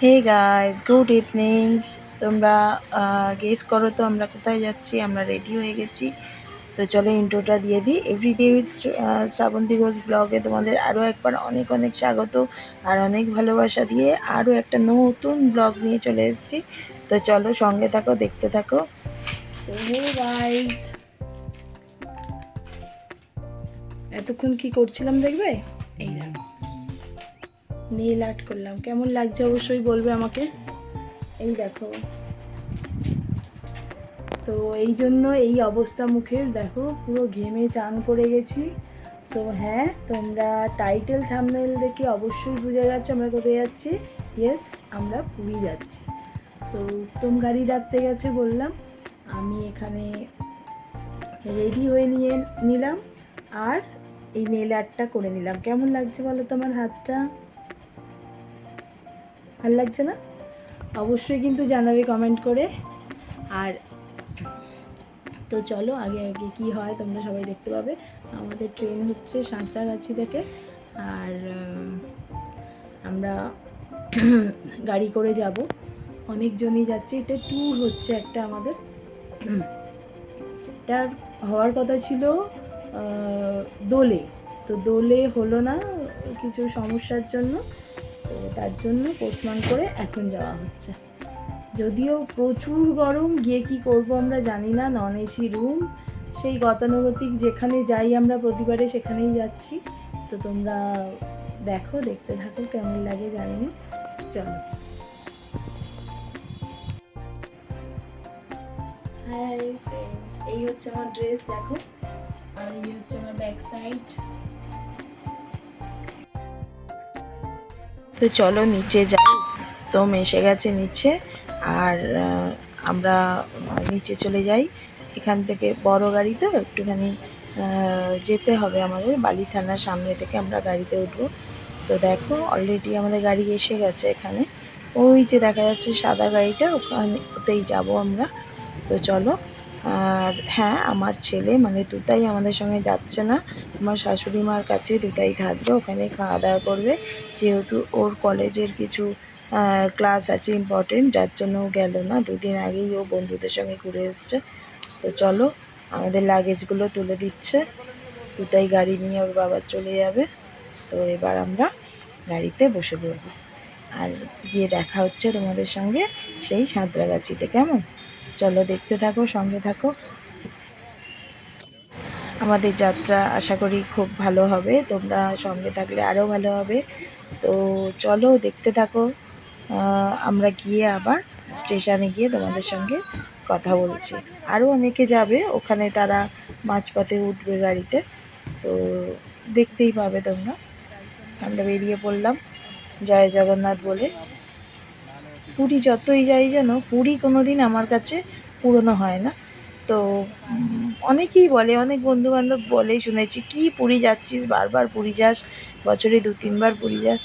হে guys, good evening. তোমরা guess করো তো আমরা কোথায় যাচ্ছি। আমরা রেডি হয়ে গেছি, তো চলো ইন্ট্রোটা দিয়ে দিই। এভরিডে উইথ শ্রাবন্তী ঘোষ ব্লগে তোমাদের আরও একবার অনেক অনেক স্বাগত আর অনেক ভালোবাসা দিয়ে আরও একটা নতুন ব্লগ নিয়ে চলে এসেছি। তো চলো সঙ্গে থাকো, দেখতে থাকো। তো হে গাইস, এতক্ষণ কি করছিলাম দেখবে? এই দেখো, নেল আর্ট করলাম। কেমন লাগছে অবশ্যই বলবে আমাকে। এই দেখো, তো এই জন্য এই অবস্থা মুখের, দেখো পুরো ঘেমে চান করে গেছি। তো হ্যাঁ, তোমরা টাইটেল থাম্বনেল দেখে অবশ্যই বুঝে গেছো আমরা কোথায় যাচ্ছি। ইয়েস, আমরা পুরী যাচ্ছি। তো উত্তম গাড়ি ডাকতে গেছে বললাম, আমি এখানে রেডি হয়ে নিলাম আর এই নেল আর্টটা করে নিলাম। কেমন লাগছে বলো তোমার হাতটা? ভাল লাগছে না? অবশ্যই কিন্তু জানাবে কমেন্ট করে। আর তো চলো আগে আগে কী হয় তোমরা সবাই দেখতে পাবে। আমাদের ট্রেন হচ্ছে সাঁতরাগাছি থেকে, আর আমরা গাড়ি করে যাব, অনেকজনই যাচ্ছে। এটা ট্যুর হচ্ছে একটা আমাদের। এটার হওয়ার কথা ছিল দোলে, তো দোলে হলো না কিছু সমস্যার জন্য, তো তার জন্য পোস্টপোন করে এখন যাওয়া হচ্ছে। যদিও প্রচুর গরম, গিয়ে কি করব আমরা জানি না। নন এসি রুম, সেই গতানুগতিক যেখানে যাই আমরা প্রতিবারে সেখানেই যাচ্ছি। তো তোমরা দেখো, দেখতে থাকো, কেমন লাগে জানি না। চলো। হাই ফ্রেন্ডস, এই হচ্ছে আমার ড্রেস, দেখো। আর এই হচ্ছে আমার ব্যাক সাইড। তো চলো নিচে যাই। তো এসে গেছে নিচে, আর আমরা নিচে চলে যাই। এখান থেকে বড় গাড়ি, তো একটুখানি যেতে হবে আমাদের। বালি থানার সামনে থেকে আমরা গাড়িতে উঠবো। তো দেখো অলরেডি আমাদের গাড়ি এসে গেছে এখানে। ওই যে দেখা যাচ্ছে সাদা গাড়িটা, ওতেই যাবো আমরা। তো চলো। আর হ্যাঁ, আমার ছেলে মানে দুটাই আমাদের সঙ্গে যাচ্ছে না, আমার শাশুড়ি মার কাছে দুটাই থাকবে, ওখানে খাওয়া দাওয়া করবে। যেহেতু ওর কলেজের কিছু ক্লাস আছে ইম্পর্টেন্ট, যার জন্য ও গেল না। দুদিন আগেই ও বন্ধুদের সঙ্গে ঘুরে এসছে। তো চলো, আমাদের লাগেজগুলো তুলে দিচ্ছে। দুটাই গাড়ি নিয়ে ওর বাবা চলে যাবে। তো এবার আমরা গাড়িতে বসে পড়বো, আর গিয়ে দেখা হচ্ছে তোমাদের সঙ্গে সেই সাঁতরাগাছিতে। কেমন? চলো দেখতে থাকো, সঙ্গে থাকো। আমাদের যাত্রা আশা করি খুব ভালো হবে, তোমরা সঙ্গে থাকলে আরও ভালো হবে। তো চলো দেখতে থাকো। আমরা গিয়ে আবার স্টেশনে গিয়ে তোমাদের সঙ্গে কথা বলছি। আরও অনেকে যাবে ওখানে, তারা মাঝপথে উঠবে গাড়িতে, তো দেখতেই পাবে তোমরা। আমরা বেরিয়ে পড়লাম জয় জগন্নাথ বলে। পুরী যতই যাই যেন, পুরী কোনো দিন আমার কাছে পুরনো হয় না। তো অনেকেই বলে, অনেক বন্ধুবান্ধব বলেই শুনেছি, কি পুরী যাচ্ছিস, বারবার পুরী যাস, বছরে 2-3 বার পুরী যাস।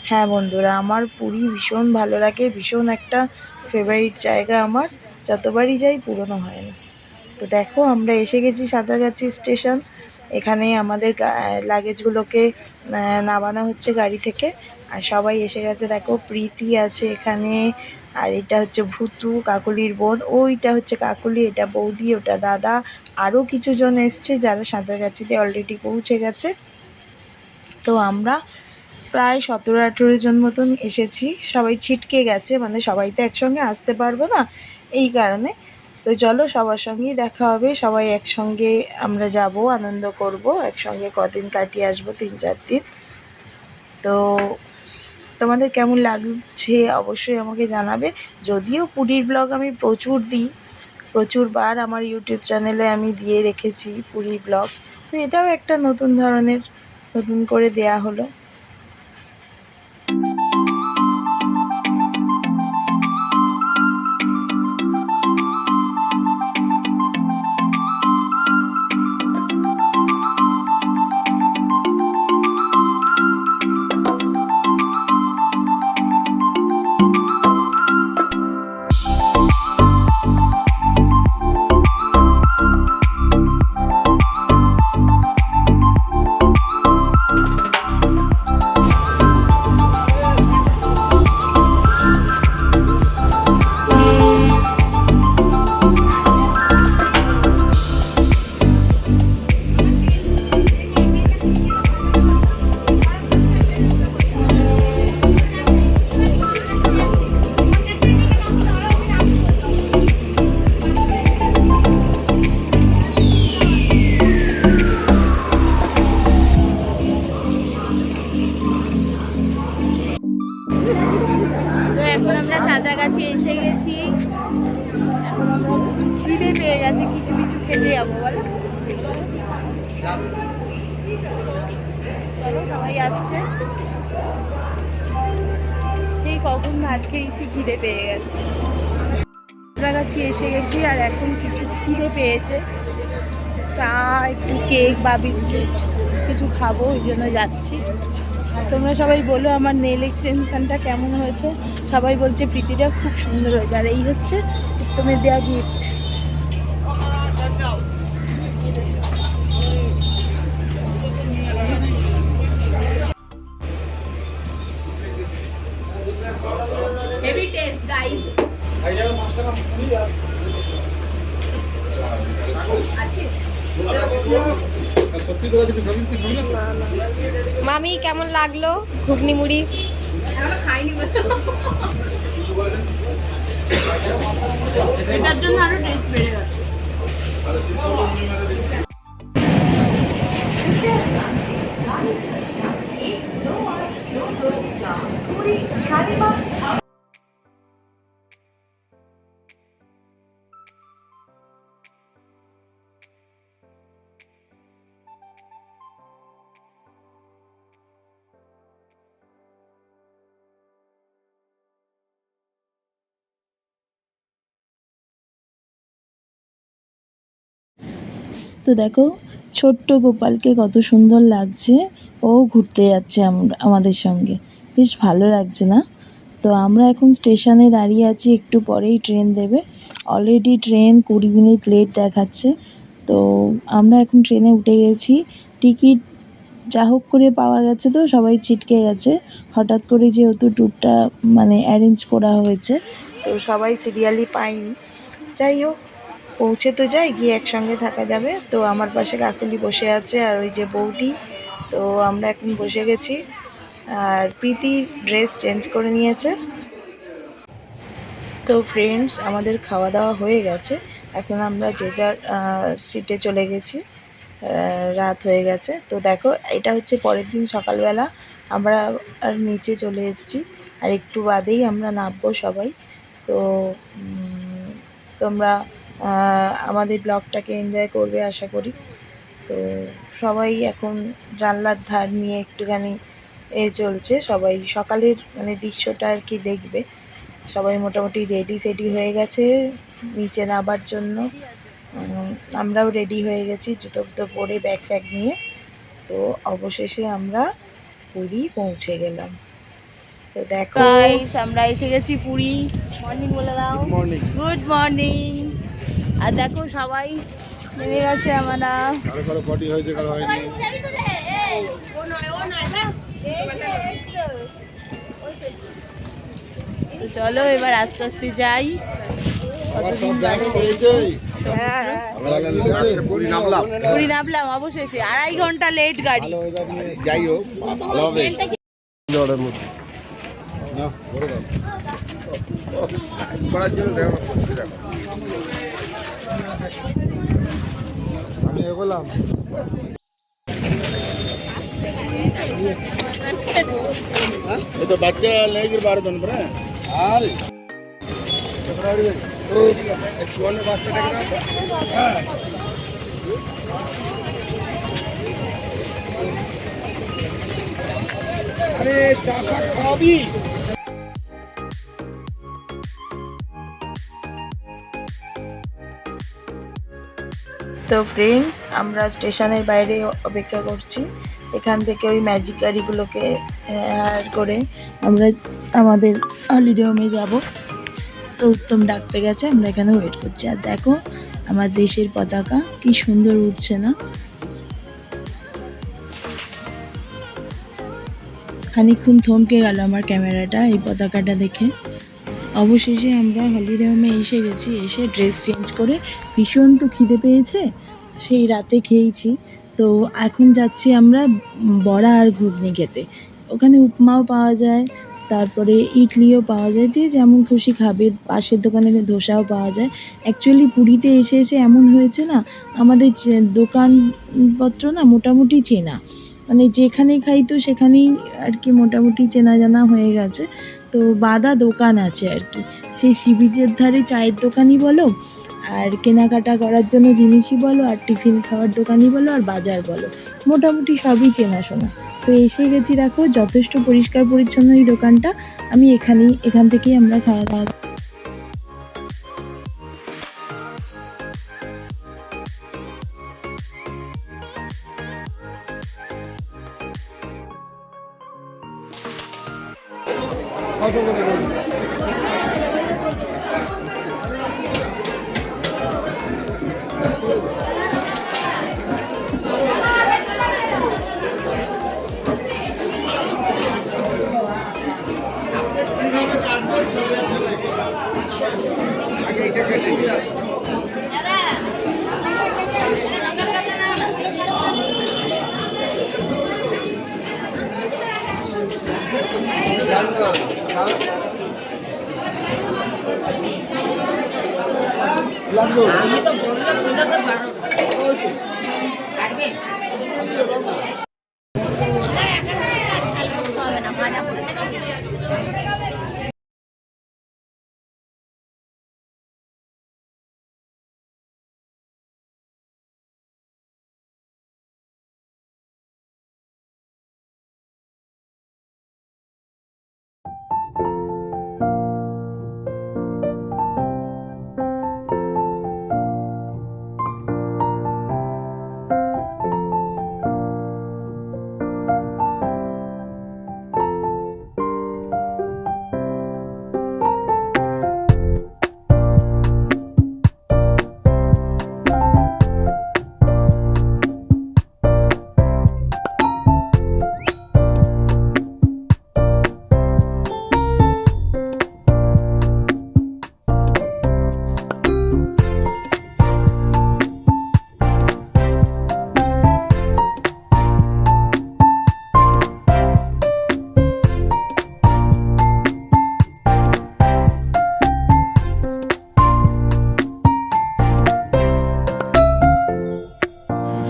হ্যাঁ বন্ধুরা, আমার পুরী ভীষণ ভালো লাগে, ভীষণ একটা ফেভারিট জায়গা আমার। যতবারই যাই পুরনো হয় না। তো দেখো আমরা এসে গেছি সাঁতরাগাছি স্টেশন। এখানে আমাদের লাগেজগুলোকে নামানো হচ্ছে গাড়ি থেকে, আর সবাই এসে গেছে। দেখো প্রীতি আছে এখানে, আর এটা হচ্ছে ভুতু, কাকুলির বোন। ওইটা হচ্ছে কাকুলি, এটা বৌদি, ওটা দাদা। আরও কিছু জন এসছে যারা সাঁতরাগাছিতে অলরেডি পৌঁছে গেছে। তো আমরা প্রায় 17-18 জন মতন এসেছি। সবাই ছিটকে গেছে, মানে সবাই তো একসঙ্গে আসতে পারবো না, এই কারণে। তো চলো সবার সঙ্গেই দেখা হবে, সবাই একসঙ্গে আমরা যাব, আনন্দ করব একসঙ্গে, কদিন কাটিয়ে আসবো, 3-4 দিন। তো তোমাদের কেমন লাগছে অবশ্যই আমাকে জানাবে। যদিও পুরীর ব্লগ আমি প্রচুর দিই, প্রচুরবার আমার ইউটিউব চ্যানেলে আমি দিয়ে রেখেছি পুরী ব্লগ, তো এটাও একটা নতুন ধরনের, নতুন করে দেয়া হলো। এখন আমরা সাঁতরাগাছি এসে গেছি। এখন আমরা কিছু খিদে পেয়ে গেছে, কিছু কিছু খেতে যাবো বলো। চলো সবাই আসছে, সেই কখন ভাত খেয়েছি, খিদে পেয়ে গেছে। সাঁতরাগাছি এসে গেছি আর এখন কিছু খিদে পেয়েছে, চা একটু কেক বা বিস্কিট কিছু খাবো, ওই জন্য যাচ্ছি। আর তোমরা সবাই বলো আমার নেল এক্সটেনশনটা কেমন হয়েছে। সবাই বলছে প্রীতিটা খুব সুন্দর হয়েছে। আর এই হচ্ছে উত্তমের দেওয়া গিফট। Heavy taste guys. মামি কেমন লাগলো ঘুগনি মুড়ি? খাইনি এটার জন্য আরো টেস্ট বেড়ে গেছে। তো দেখো ছোট্ট গোপালকে কত সুন্দর লাগছে, ও ঘুরতে যাচ্ছে আমাদের সঙ্গে, বেশ ভালো লাগছে না? তো আমরা এখন স্টেশনে দাঁড়িয়ে আছি, একটু পরেই ট্রেন দেবে। অলরেডি ট্রেন 20 মিনিট লেট দেখাচ্ছে। তো আমরা এখন ট্রেনে উঠে গেছি। টিকিট যা হোক করে পাওয়া গেছে, তো সবাই ছিটকে গেছে হঠাৎ করে, যেহেতু ট্যুরটা মানে অ্যারেঞ্জ করা হয়েছে, তো সবাই সিরিয়ালি পাইনি। যাই হোক, পৌঁছে তো যাই, গিয়ে একসঙ্গে থাকা যাবে। তো আমার পাশে কাকুলি বসে আছে আর ওই যে বৌদি। তো আমরা এখন বসে গেছি আর প্রীতি ড্রেস চেঞ্জ করে নিয়েছে। তো ফ্রেন্ডস, আমাদের খাওয়া দাওয়া হয়ে গেছে, এখন আমরা যে যার সিটে চলে গেছি। রাত হয়ে গেছে। তো দেখো, এটা হচ্ছে পরের দিন সকালবেলা আমরা আর নিচে চলে এসেছি, আর একটু বাদেই আমরা নামবো সবাই। তো তোমরা আমাদের ব্লগটাকে এনজয় করবে আশা করি। তো সবাই এখন জানলার ধার নিয়ে একটুখানি চলছে, সবাই সকালের মানে দৃশ্যটা আর কি দেখবে। সবাই মোটামুটি রেডি সেডি হয়ে গেছে নিচে নামার জন্য। আমরাও রেডি হয়ে গেছি জুতো ফুতো পরে, ব্যাগ ফ্যাগ নিয়ে। তো অবশেষে আমরা পুরী পৌঁছে গেলাম। তো দেখো গাইস, আমরা এসে গেছি পুরী। মর্নিং বলে দাও। Good morning. আর দেখো সবাই নেমে গেছে, আমরা কারো পটি হয়েছে, কারো হয়নি। তো চলো এবার আস্তে আস্তে যাই। পুরী নামলাম অবশেষে, 2.5 ঘন্টা লেট গাড়ি। যাই হোক, ভালো হবে। আমি এগোলাম। ये तो बच्चे नहीं गिर पा रहे दोनों पर यार। एक सुवन में बात करेगा। अरे चाचा खाबी। তো ফ্রেন্ডস, আমরা স্টেশনের বাইরে অপেক্ষা করছি। এখান থেকে ওই ম্যাজিক গাড়িগুলোকে হায়ার করে আমরা আমাদের হলিডে হোমে যাব। তো উত্তম ডাকতে গেছে, আমরা এখানে ওয়েট করছি। আর দেখো আমার দেশের পতাকা কি সুন্দর উঠছে না? খানিকক্ষণ থমকে গেল আমার ক্যামেরাটা এই পতাকাটা দেখে। অবশেষে আমরা হলিডে হোমে এসে গেছি। এসে ড্রেস চেঞ্জ করে, ভীষণ তো খিদে পেয়েছে, সেই রাতে খেয়েছি। তো এখন যাচ্ছি আমরা বড়া আর ঘুগনি খেতে। ওখানে উপমাও পাওয়া যায়, তারপরে ইডলিও পাওয়া যায়, যে যেমন খুশি খাবে। পাশের দোকানে ধোসাও পাওয়া যায়। অ্যাকচুয়ালি পুরীতে এসে এসে এমন হয়েছে না, আমাদের দোকানপত্র না মোটামুটি চেনা, মানে যেখানে খাই তো সেখানেই আর কি মোটামুটি চেনা জানা হয়ে গেছে। তো বাঁধা দোকান আছে আর কি। সেই সি বিচের ধারে চায়ের দোকানই বলো, আর কেনাকাটা করার জন্য জিনিসই বলো, আর টিফিন খাওয়ার দোকানই বলো, আর বাজার বলো, মোটামুটি সবই চেনাশোনা। তো এসে গেছি, দেখো যথেষ্ট পরিষ্কার পরিচ্ছন্ন এই দোকানটা। আমি এখান থেকেই আমরা খাওয়া দাওয়া।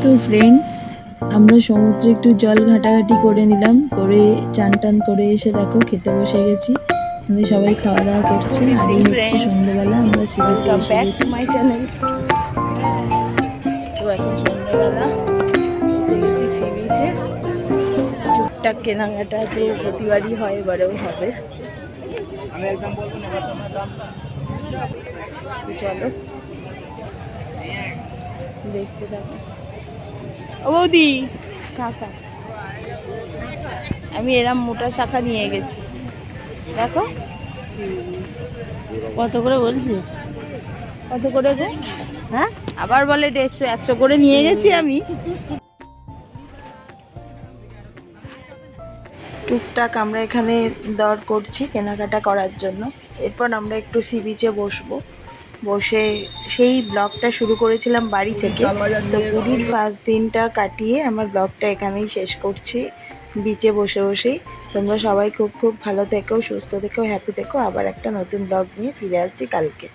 তো ফ্রেন্ডস, আমরা সমুদ্রে একটু জল ঘাটাঘাটি করে নিলাম, করে চান টান করে এসে দেখো খেতে বসে গেছি। আমাদের সবাই খাওয়া দাওয়া করছে, আর এই হচ্ছে সন্ধ্যেবেলা আমরা সি বিচে এসে গেছি। My channel. তো এখন সন্ধ্যেবেলা এসে গেছি সি বিচে। টুকটাক কেনাকাটা তো প্রতিবারই হয়, এবারেও হবে। চলো দেখতে থাকো। ও বৌদি, শাখা, আমি এরম মোটা শাখা নিয়ে গেছি, দেখো কত করে বলছি, কত করে গো? হ্যাঁ, আবার বলে 150, 100 করে নিয়ে গেছি আমি। টুকটাক আমরা এখানে দর করছি কেনাকাটা করার জন্য। এরপর আমরা একটু সি বিচে বসবো। বসে সেই ব্লগটা শুরু করেছিলাম বাড়ি থেকে, তো পুরীর ফার্স্ট দিনটা কাটিয়ে আমার ব্লগটা এখানেই শেষ করছি, বিচে বসে বসেই। তোমরা সবাই খুব খুব ভালো থেকো, সুস্থ থেকো, হ্যাপি থেকো। আবার একটা নতুন ব্লগ নিয়ে ফিরে আসছি কালকে।